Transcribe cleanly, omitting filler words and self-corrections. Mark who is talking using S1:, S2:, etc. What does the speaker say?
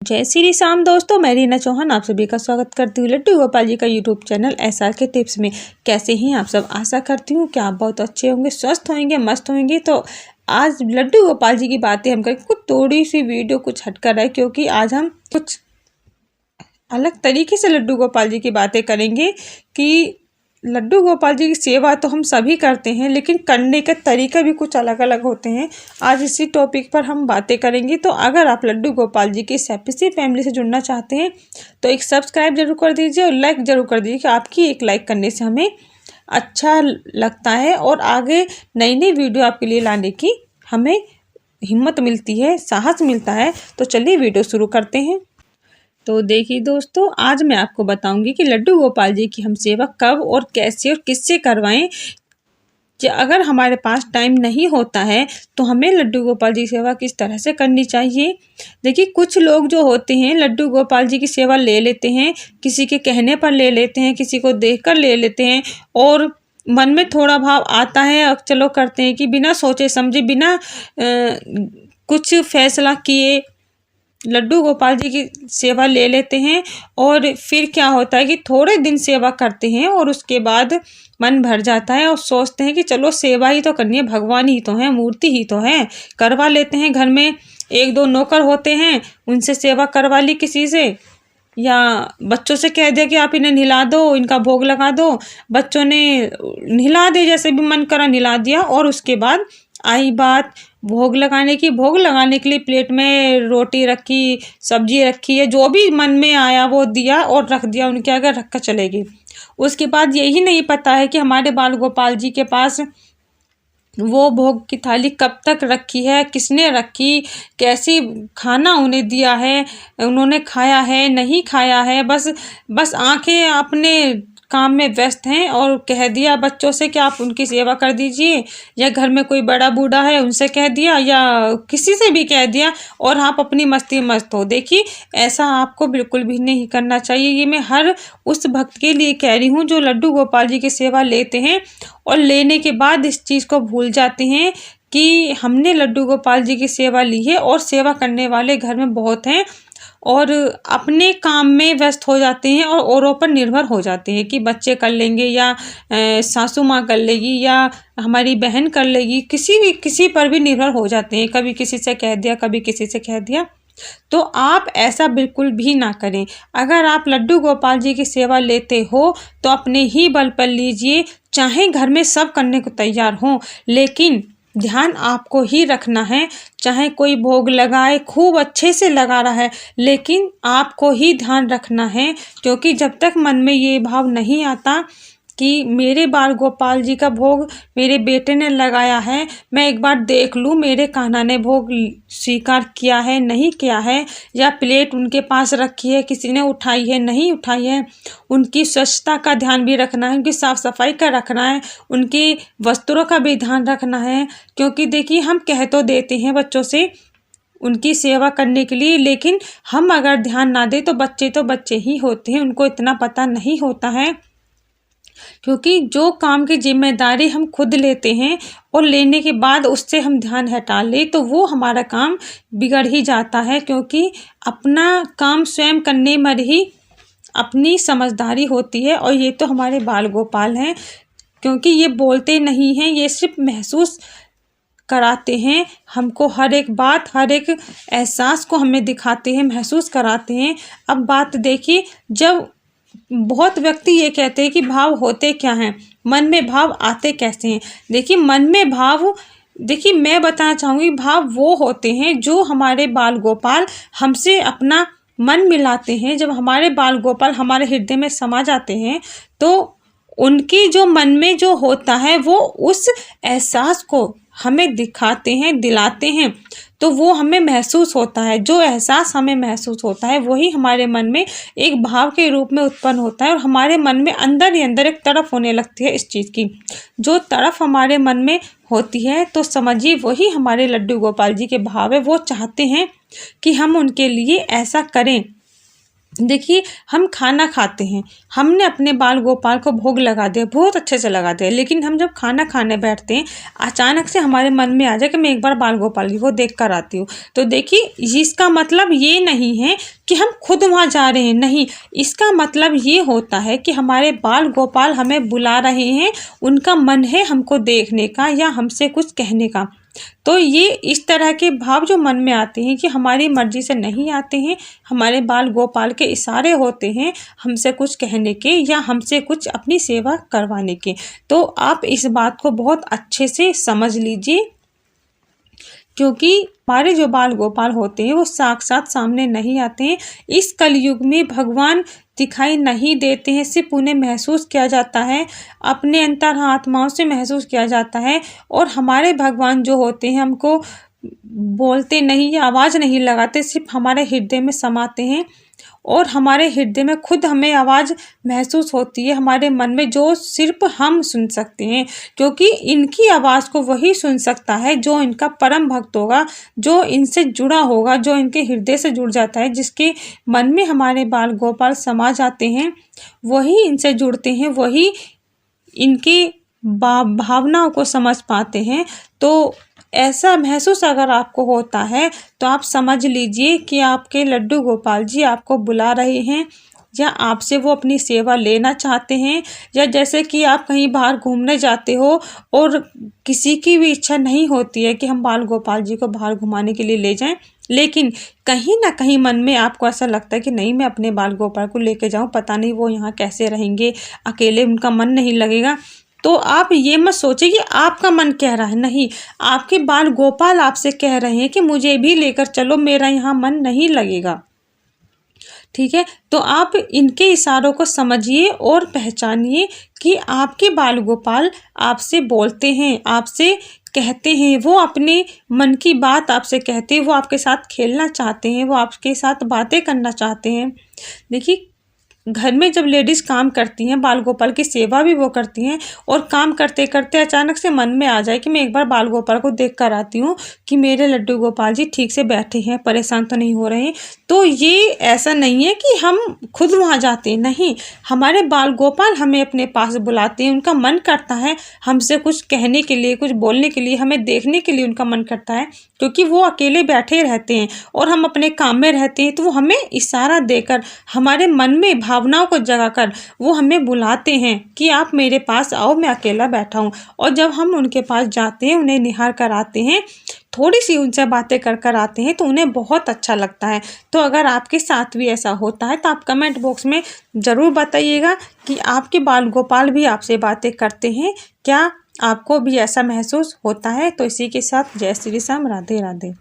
S1: जय श्री राम दोस्तों, मैं रीना चौहान आप सभी का स्वागत करती हूँ लड्डू गोपाल जी का यूट्यूब चैनल एसआर के टिप्स में। कैसे हैं आप सब? आशा करती हूँ कि आप बहुत अच्छे होंगे, स्वस्थ होंगे, मस्त होंगे। तो आज लड्डू गोपाल जी की बातें हम करेंगे। कुछ थोड़ी सी वीडियो कुछ हटकर है, क्योंकि आज हम कुछ अलग तरीके से लड्डू गोपाल जी की बातें करेंगे कि लड्डू गोपाल जी की सेवा तो हम सभी करते हैं, लेकिन करने का तरीका भी कुछ अलग अलग होते हैं। आज इसी टॉपिक पर हम बातें करेंगे। तो अगर आप लड्डू गोपाल जी की इस हैप्पी फैमिली से जुड़ना चाहते हैं तो एक सब्सक्राइब जरूर कर दीजिए और लाइक जरूर कर दीजिए कि आपकी एक लाइक करने से हमें अच्छा लगता है और आगे नई नई वीडियो आपके लिए लाने की हमें हिम्मत मिलती है, साहस मिलता है। तो चलिए वीडियो शुरू करते हैं। तो देखिए दोस्तों, आज मैं आपको बताऊंगी कि लड्डू गोपाल जी की हम सेवा कब और कैसे और किससे करवाएं। कि अगर हमारे पास टाइम नहीं होता है तो हमें लड्डू गोपाल जी की सेवा किस तरह से करनी चाहिए। देखिए, कुछ लोग जो होते हैं लड्डू गोपाल जी की सेवा ले लेते हैं, किसी के कहने पर ले लेते हैं, किसी को देखकर ले लेते हैं और मन में थोड़ा भाव आता है और चलो करते हैं कि बिना सोचे समझे, बिना कुछ फैसला किए लड्डू गोपाल जी की सेवा ले लेते हैं। और फिर क्या होता है कि थोड़े दिन सेवा करते हैं और उसके बाद मन भर जाता है और सोचते हैं कि चलो सेवा ही तो करनी है, भगवान ही तो है, मूर्ति ही तो है, करवा लेते हैं। घर में एक दो नौकर होते हैं, उनसे सेवा करवा ली किसी से, या बच्चों से कह दिया कि आप इन्हें नहला दो, इनका भोग लगा दो। बच्चों ने नहला दिया, जैसे भी मन करा नहला दिया। और उसके बाद आई बात भोग लगाने की। भोग लगाने के लिए प्लेट में रोटी रखी, सब्जी रखी है, जो भी मन में आया वो दिया और रख दिया उनके आगे, रख कर चलेगी। उसके बाद यही नहीं पता है कि हमारे बाल गोपाल जी के पास वो भोग की थाली कब तक रखी है, किसने रखी, कैसी खाना उन्हें दिया है, उन्होंने खाया है नहीं खाया है। बस आंखें अपने काम में व्यस्त हैं और कह दिया बच्चों से कि आप उनकी सेवा कर दीजिए, या घर में कोई बड़ा बूढ़ा है उनसे कह दिया, या किसी से भी कह दिया और आप अपनी मस्ती मस्त हो। देखिए, ऐसा आपको बिल्कुल भी नहीं करना चाहिए। ये मैं हर उस भक्त के लिए कह रही हूँ जो लड्डू गोपाल जी की सेवा लेते हैं और लेने के बाद इस चीज़ को भूल जाते हैं कि हमने लड्डू गोपाल जी की सेवा ली है। और सेवा करने वाले घर में बहुत हैं और अपने काम में व्यस्त हो जाते हैं और औरों पर निर्भर हो जाते हैं कि बच्चे कर लेंगे, या सासू माँ कर लेगी, या हमारी बहन कर लेगी, किसी पर भी निर्भर हो जाते हैं। कभी किसी से कह दिया, कभी किसी से कह दिया। तो आप ऐसा बिल्कुल भी ना करें। अगर आप लड्डू गोपाल जी की सेवा लेते हो तो अपने ही बल पर लीजिए, चाहे घर में सब करने को तैयार हों, लेकिन ध्यान आपको ही रखना है। चाहे कोई भोग लगाए, खूब अच्छे से लगा रहा है, लेकिन आपको ही ध्यान रखना है। क्योंकि जब तक मन में ये भाव नहीं आता कि मेरे बाल गोपाल जी का भोग मेरे बेटे ने लगाया है, मैं एक बार देख लूँ मेरे कान्हा ने भोग स्वीकार किया है नहीं किया है, या प्लेट उनके पास रखी है किसी ने उठाई है नहीं उठाई है। उनकी स्वच्छता का ध्यान भी रखना है, उनकी साफ सफाई का रखना है, उनकी वस्त्रों का भी ध्यान रखना है। क्योंकि देखिए, हम कह तो देते हैं बच्चों से उनकी सेवा करने के लिए, लेकिन हम अगर ध्यान ना दें तो बच्चे ही होते हैं, उनको इतना पता नहीं होता है। क्योंकि जो काम की जिम्मेदारी हम खुद लेते हैं और लेने के बाद उससे हम ध्यान हटा ले तो वो हमारा काम बिगड़ ही जाता है। क्योंकि अपना काम स्वयं करने में ही अपनी समझदारी होती है। और ये तो हमारे बाल गोपाल हैं, क्योंकि ये बोलते नहीं हैं, ये सिर्फ महसूस कराते हैं हमको। हर एक बात, हर एक एहसास को हमें दिखाते हैं, महसूस कराते हैं। अब बात देखिए, जब बहुत व्यक्ति ये कहते हैं कि भाव होते क्या हैं, मन में भाव आते कैसे हैं। देखिए, मन में भाव, देखिए मैं बताना चाहूँगी, भाव वो होते हैं जो हमारे बाल गोपाल हमसे अपना मन मिलाते हैं। जब हमारे बाल गोपाल हमारे हृदय में समा जाते हैं तो उनकी जो मन में जो होता है वो उस एहसास को हमें दिखाते हैं, दिलाते हैं। तो वो हमें महसूस होता है, जो एहसास हमें महसूस होता है वही हमारे मन में एक भाव के रूप में उत्पन्न होता है। और हमारे मन में अंदर ही अंदर एक तड़प होने लगती है इस चीज़ की। जो तड़प हमारे मन में होती है तो समझिए वही हमारे लड्डू गोपाल जी के भाव है। वो चाहते हैं कि हम उनके लिए ऐसा करें। देखिए, हम खाना खाते हैं, हमने अपने बाल गोपाल को भोग लगा दिया, बहुत अच्छे से लगा दिया, लेकिन हम जब खाना खाने बैठते हैं, अचानक से हमारे मन में आ जाए कि मैं एक बार बाल गोपाल जी को देख कर आती हूँ। तो देखिए, इसका मतलब ये नहीं है कि हम खुद वहाँ जा रहे हैं, नहीं, इसका मतलब ये होता है कि हमारे बाल गोपाल हमें बुला रहे हैं, उनका मन है हमको देखने का या हमसे कुछ कहने का। तो ये इस तरह के भाव जो मन में आते हैं कि हमारी मर्जी से नहीं आते हैं, हमारे बाल गोपाल के इशारे होते हैं हमसे कुछ कहने के या हमसे कुछ अपनी सेवा करवाने के। तो आप इस बात को बहुत अच्छे से समझ लीजिए, क्योंकि हमारे जो बाल गोपाल होते हैं वो साक्षात सामने नहीं आते हैं। इस कलयुग में भगवान दिखाई नहीं देते हैं, सिर्फ उन्हें महसूस किया जाता है, अपने अंतर आत्माओं से महसूस किया जाता है। और हमारे भगवान जो होते हैं हमको बोलते नहीं या आवाज़ नहीं लगाते, सिर्फ हमारे हृदय में समाते हैं और हमारे हृदय में खुद हमें आवाज़ महसूस होती है हमारे मन में, जो सिर्फ हम सुन सकते हैं, क्योंकि इनकी आवाज़ को वही सुन सकता है जो इनका परम भक्त होगा, जो इनसे जुड़ा होगा, जो इनके हृदय से जुड़ जाता है, जिसके मन में हमारे बाल गोपाल समा जाते हैं, वही इनसे जुड़ते हैं, वही इनकी भावनाओं को समझ पाते हैं। तो ऐसा महसूस अगर आपको होता है तो आप समझ लीजिए कि आपके लड्डू गोपाल जी आपको बुला रहे हैं, या आपसे वो अपनी सेवा लेना चाहते हैं। या जैसे कि आप कहीं बाहर घूमने जाते हो और किसी की भी इच्छा नहीं होती है कि हम बाल गोपाल जी को बाहर घुमाने के लिए ले जाएं, लेकिन कहीं ना कहीं मन में आपको ऐसा लगता है कि नहीं, मैं अपने बाल गोपाल को लेके जाऊं, पता नहीं वो यहाँ कैसे रहेंगे, अकेले उनका मन नहीं लगेगा। तो आप ये मत सोचिए कि आपका मन कह रहा है, नहीं, आपके बाल गोपाल आपसे कह रहे हैं कि मुझे भी लेकर चलो, मेरा यहाँ मन नहीं लगेगा। ठीक है, तो आप इनके इशारों को समझिए और पहचानिए कि आपके बाल गोपाल आपसे बोलते हैं, आपसे कहते हैं, वो अपने मन की बात आपसे कहते हैं, वो आपके साथ खेलना चाहते हैं, वो आपके साथ बातें करना चाहते हैं। देखिए, घर में जब लेडीज़ काम करती हैं, बाल गोपाल की सेवा भी वो करती हैं, और काम करते करते अचानक से मन में आ जाए कि मैं एक बार बाल गोपाल को देख कर आती हूँ कि मेरे लड्डू गोपाल जी ठीक से बैठे हैं, परेशान तो नहीं हो रहे हैं। तो ये ऐसा नहीं है कि हम खुद वहाँ जाते हैं, नहीं, हमारे बाल गोपाल हमें अपने पास बुलाते हैं, उनका मन करता है हमसे कुछ कहने के लिए, कुछ बोलने के लिए, हमें देखने के लिए उनका मन करता है, क्योंकि वो अकेले बैठे रहते हैं और हम अपने काम में रहते हैं। तो वो हमें इशारा देकर, हमारे मन में भावनाओं को जगाकर वो हमें बुलाते हैं कि आप मेरे पास आओ, मैं अकेला बैठा हूँ। और जब हम उनके पास जाते हैं, उन्हें निहार कर आते हैं, थोड़ी सी उनसे बातें कर कर आते हैं, तो उन्हें बहुत अच्छा लगता है। तो अगर आपके साथ भी ऐसा होता है तो आप कमेंट बॉक्स में ज़रूर बताइएगा कि आपके बाल गोपाल भी आपसे बातें करते हैं क्या, आपको भी ऐसा महसूस होता है। तो इसी के साथ जय श्री राम, राधे राधे।